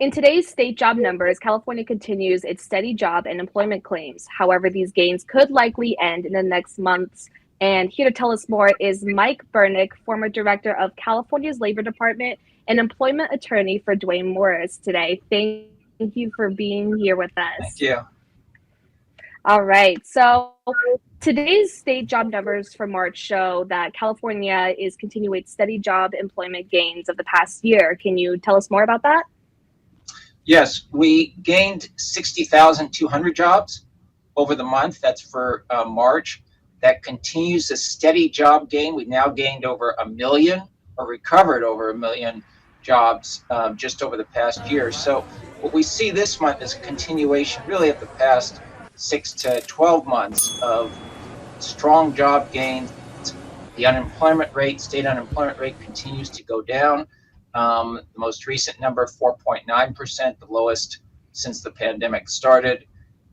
In today's state job numbers, California continues its steady job and employment claims. However, these gains could likely end in the next months. And here to tell us more is Mike Bernick, former director of California's Labor Department and employment attorney for Dwayne Morris today. Thank you for being here with Thank us. you. All right. So today's state job numbers for March show that California is continuing its steady job employment gains of the past year. Can you tell us more about that? Yes, we gained 60,200 jobs over the month. That's for March. That continues a steady job gain. We've now gained over a million, or recovered over a million jobs just over the past year. So what we see this month is a continuation really of the past 6 to 12 months of strong job gains. The unemployment rate, state unemployment rate, continues to go down. The most recent number, 4.9%, the lowest since the pandemic started.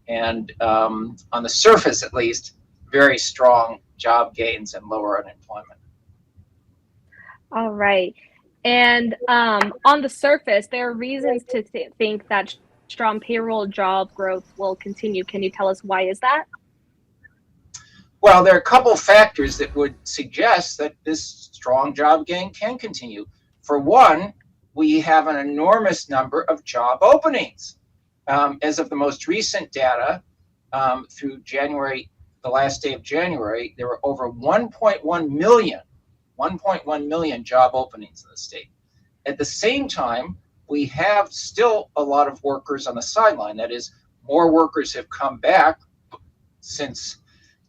And on the surface, at least, very strong job gains and lower unemployment. All right. And on the surface, there are reasons to think that strong payroll job growth will continue. Can you tell us why is that? Well, there are a couple factors that would suggest that this strong job gain can continue. For one, we have an enormous number of job openings. As of the most recent data, through January, the last day of January, there were over 1.1 million job openings in the state. At the same time, we have still a lot of workers on the sideline. That is, more workers have come back since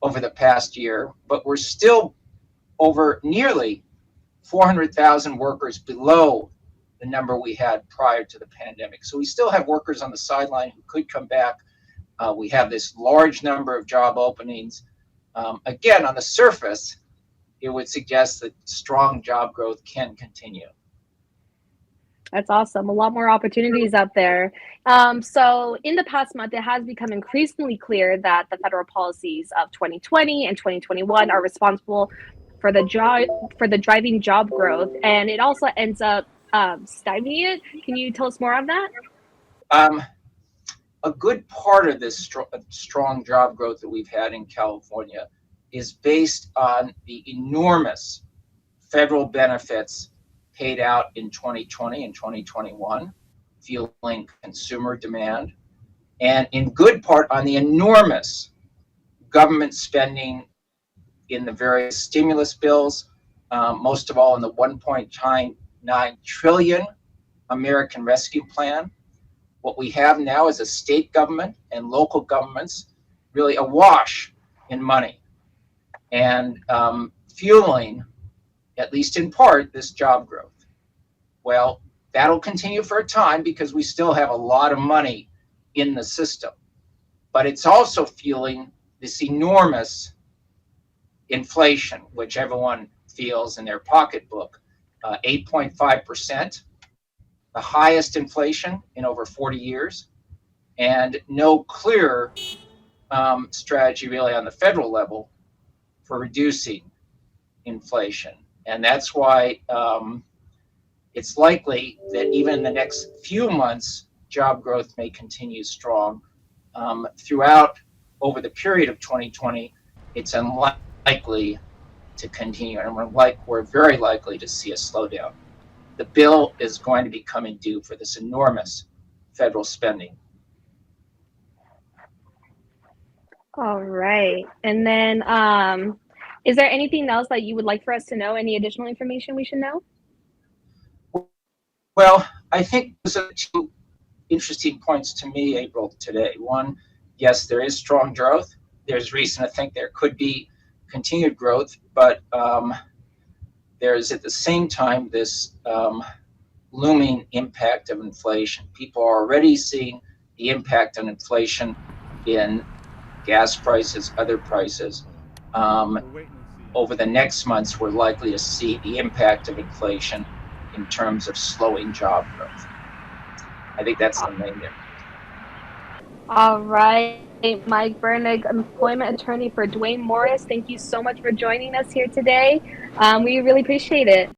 over the past year, but we're still over nearly 400,000 workers below the number we had prior to the pandemic. So we still have workers on the sideline who could come back. We have this large number of job openings. Again, on the surface, it would suggest that strong job growth can continue. That's awesome. A lot more opportunities out there. So in the past month, it has become increasingly clear that the federal policies of 2020 and 2021 are responsible for the driving job growth, and it also ends up stymieing it. Can you tell us more on that? A good part of this strong job growth that we've had in California is based on the enormous federal benefits paid out in 2020 and 2021, fueling consumer demand, and in good part on the enormous government spending in the various stimulus bills, most of all in the 1.9 trillion American Rescue Plan. What we have now is a state government and local governments really awash in money and fueling, at least in part, this job growth. Well, that'll continue for a time because we still have a lot of money in the system. But it's also fueling this enormous inflation, which everyone feels in their pocketbook, 8.5%, the highest inflation in over 40 years, and no clear strategy really on the federal level for reducing inflation. And that's why it's likely that even in the next few months, job growth may continue strong. Throughout, over the period of 2020, it's unlikely to continue, and we're very likely to see a slowdown. The bill is going to be coming due for this enormous federal spending. All right. And then is there anything else that you would like for us to know? Any additional information we should know? Well, I think those are two interesting points to me, April, today. One, yes, there is strong growth. There's reason to think there could be continued growth, but there's at the same time this looming impact of inflation. People are already seeing the impact on inflation in gas prices, other prices. Over the next months, we're likely to see the impact of inflation in terms of slowing job growth. I think that's the main difference. All right. Mike Bernick, employment attorney for Dwayne Morris. Thank you so much for joining us here today. We really appreciate it.